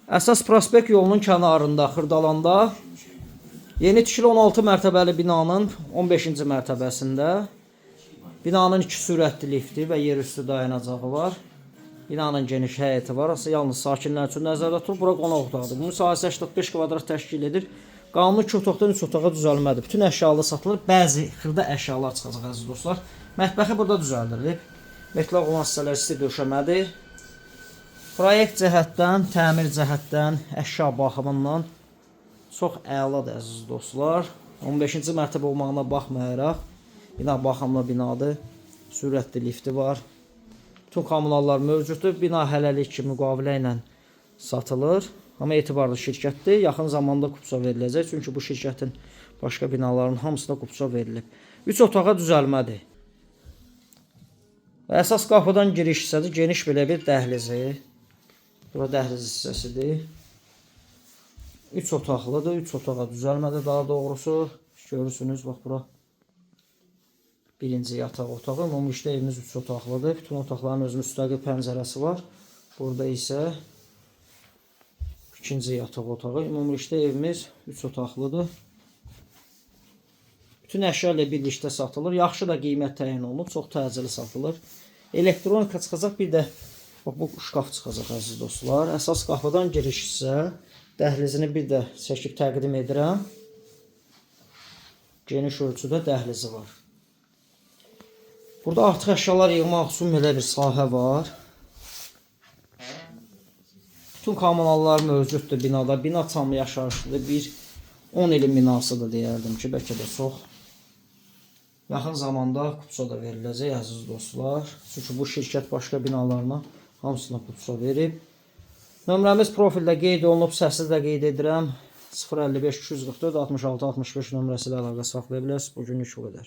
Əsas prospekt yolunun kənarında, Xırdalanda yeni tikili 16 mərtəbəli binanın 15-ci mərtəbəsində binanın 2 sürətli lifti və yerüstü dayanacağı var. Binanın geniş həyəti var. Yalnız sakinlər üçün nəzərdə tutulub. Bura qonaq otağıdır. Bunun sahəsi 85 kvadrat təşkil edir. Qanuni 2 otaqdan 3 otağa düzəlmədir. Bütün əşyalar satılır. Bəzi xırda əşyalar çıxacaq əziz dostlar. Mətbəxi burada düzəldilib. Metlaq olan hissələr isti döşəmədir. Proyekt cəhətdən, təmir cəhətdən, əşya baxımından çox əladır əziz dostlar. 15-ci mərtəbə olmağına baxmayaraq, bina baxımlı binadır. Sürətli lifti var. Bütün kommunallar mövcuddur. Bina hələlik ki, müqavilə ilə satılır. Amma etibarlı şirkətdir. Yaxın zamanda kupça veriləcək. Çünki bu şirkətin başqa binaların hamısına kupça verilib. 3 otağa düzəlmədir. Və əsas qapıdan giriş hissədir. Geniş belə bir dəhlizi. Bura dəhliz hissəsidir. 3 otaqlıdır. 3 otağa düzəlmədir daha doğrusu. Görürsünüz, bax bura. Birinci yataq otağı. Ümumilikdə evimiz 3 otaqlıdır. Bütün otaqların öz müstəqil pəncərəsi var. Burada isə ikinci yataq otağı. Ümumilikdə evimiz 3 otaqlıdır. Bütün əşya ilə birlikdə satılır. Yaxşı da qiymət təyin olunub. Çox təcili satılır. Elektronika çıxacaq. Bir də bax, bu şkaf çıxacaq əziz dostlar. Əsas qapıdan giriş hissə. Dəhlizini bir də çəkib təqdim edirəm. Geniş ölçüdə dəhlizi var. Burada artıq əşyalar yığmaq üçün belə bir sahə var. Bütün kommunallar mövcuddur binada. Bina tam yaşayışlıdır. Bir 10 ilin binasıdır deyərdim ki, bəlkə də çox. Yaxın zamanda kupça da veriləcək əziz dostlar. Çünki bu şirkət başqa binalarına hamısına kupça verib. Nömrəmiz profildə qeyd olunub, səsi də qeyd edirəm. 055 244 66 65 nömrəsi ilə əlaqə saxlaya bilərsiniz. Bugünlük bu qədər.